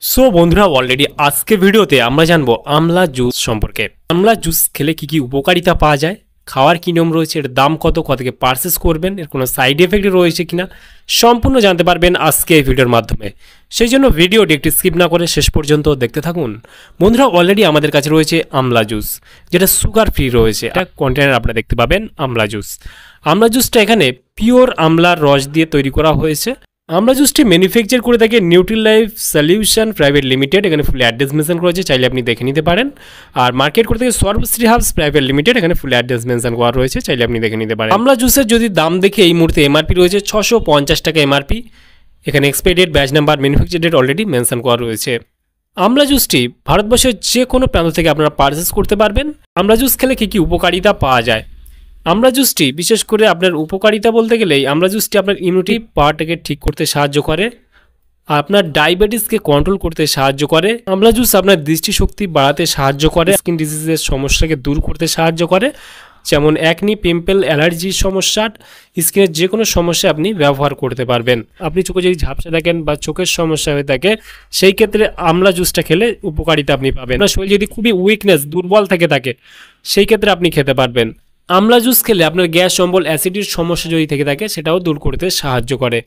So বন্ধুরা already আজকে ভিডিওতে আমরা জানবো আমলা জুস সম্পর্কে। আমলা জুস খেলে কি কি উপকারিতা পাওয়া যায়, খাওয়ার কী নিয়ম রয়েছে, এর দাম কত, থেকে পারচেস করবেন, এর কোনো সাইড এফেক্ট রয়েছে কিনা সম্পূর্ণ জানতে পারবেন আজকে এই ভিডিওর মাধ্যমে। সেই জন্য ভিডিওটি একটি স্কিপ না করে শেষ পর্যন্ত দেখতে থাকুন। বন্ধুরা অলরেডি আমাদের কাছে রয়েছে আমলা জুস, যেটা সুগার ফ্রি রয়েছে। একটা কন্টেনার আপনারা দেখতে পাবেন আমলা জুস। আমলা জুসটা এখানে পিওর আমলার রস দিয়ে তৈরি করা হয়েছে। আমলা জুসটি ম্যানুফ্যাকচার করে থাকে নিউট্রিলাইফ সলিউশন প্রাইভেট লিমিটেড। এখানে ফুল অ্যাড্রেস মেনশন করেছে, চাইলে আপনি দেখে নিতে পারেন। আর মার্কেট করে থাকে সর্বশ্রী হাবস প্রাইভেট লিমিটেড। এখানে ফুল অ্যাড্রেস মেনশন করা রয়েছে, চাইলে আপনি দেখে নিতে পারেন। আমলা জুসের যদি দাম দেখে এই মুহূর্তে এমআরপি রয়েছে 650 টাকা এমআরপি। এখানে expiry date, batch number, manufacture date already mention করা রয়েছে। আমলা জুসটি ভারতবর্ষের যে কোনো প্রান্ত থেকে আপনারা পারচেস করতে পারবেন। আমলা জুস খেলে কী কী উপকারিতা পাওয়া যায়? আমলা জুসটি বিশেষ করে আপনার উপকারিতা বলতে গেলেই আমলা জুসটি আপনার ইমিউনিটি পাওয়ারটাকে ঠিক করতে সাহায্য করে, আপনার ডায়াবেটিসকে কন্ট্রোল করতে সাহায্য করে। আমলা জুস আপনার দৃষ্টিশক্তি বাড়াতে সাহায্য করে, স্কিন ডিজিজের সমস্যাকে দূর করতে সাহায্য করে, যেমন অ্যাকনি, পিম্পল, অ্যালার্জির সমস্যা, স্কিনের যে কোনো সমস্যা আপনি ব্যবহার করতে পারবেন। আপনি চোখে যদি ঝাপসা থাকেন বা চোখের সমস্যা হয়ে থাকে, সেই ক্ষেত্রে আমলা জুসটা খেলে উপকারিতা আপনি পাবেন। আপনার শরীর যদি খুবই উইকনেস, দুর্বল থেকে থাকে, সেই ক্ষেত্রে আপনি খেতে পারবেন। আমলা জুস খেলে আপনার গ্যাস, অম্বল, অ্যাসিডির সমস্যা যদি থেকে থাকে সেটাও দূর করতে সাহায্য করে,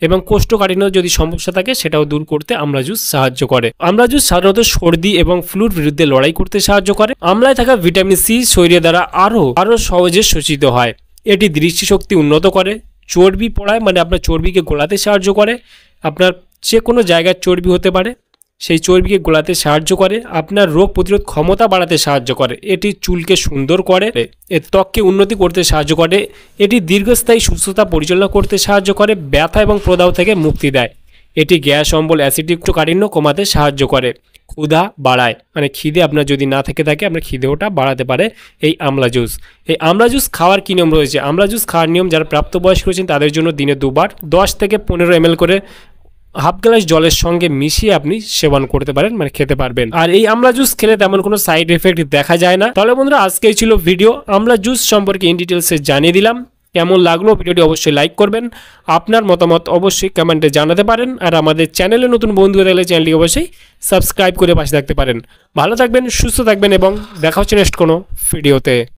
এবং কোষ্ঠকাঠিন্য যদি সমস্যা থাকে সেটাও দূর করতে আমলা জুস সাহায্য করে। আমলা জুস সাধারণত সর্দি এবং ফ্লুর বিরুদ্ধে লড়াই করতে সাহায্য করে। আমলায় থাকা ভিটামিন সি শরীরের দ্বারা আরও সহজে শোষিত হয়। এটি দৃষ্টিশক্তি উন্নত করে, চর্বি পড়ায় মানে আপনার চর্বিকে গোলাতে সাহায্য করে। আপনার যে কোনো জায়গায় চর্বি হতে পারে, সেই চর্বিকে গোলাতে সাহায্য করে। আপনার রোগ প্রতিরোধ ক্ষমতা বাড়াতে সাহায্য করে। এটি চুলকে সুন্দর করে, এর ত্বককে উন্নতি করতে সাহায্য করে। এটি দীর্ঘস্থায়ী সুস্থতা পরিচালনা করতে সাহায্য করে, ব্যথা এবং প্রদাহ থেকে মুক্তি দেয়। এটি গ্যাস, অম্বল, অ্যাসিডিক কাঠিন্য কমাতে সাহায্য করে। ক্ষুধা বাড়ায়, মানে খিদে আপনার যদি না থেকে থাকে আপনার খিদেওটা বাড়াতে পারে এই আমলা জুস। এই আমলা জুস খাওয়ার কী নিয়ম রয়েছে? আমলা জুস খাওয়ার নিয়ম, যারা প্রাপ্তবয়স্ক রয়েছেন তাদের জন্য দিনে 2 বার 10 থেকে 15 ml করে হাফ গ্লাস জলের সঙ্গে মিশিয়ে আপনি সেবন করতে পারেন, মানে খেতে পারবেন। আর এই আমলা জুস খেলে তেমন কোনো সাইড এফেক্ট দেখা যায় না। তাহলে বন্ধুরা আজকেই ছিল ভিডিও, আমলা জুস সম্পর্কে ইন ডিটেলসে জানিয়ে দিলাম। কেমন লাগলো ভিডিওটি অবশ্যই লাইক করবেন, আপনার মতামত অবশ্যই কমেন্টে জানাতে পারেন। আর আমাদের চ্যানেলে নতুন বন্ধু হয়ে থাকলে চ্যানেলটি অবশ্যই সাবস্ক্রাইব করে পাশে থাকতে পারেন। ভালো থাকবেন, সুস্থ থাকবেন এবং দেখা হচ্ছে নেক্সট কোনো ভিডিওতে।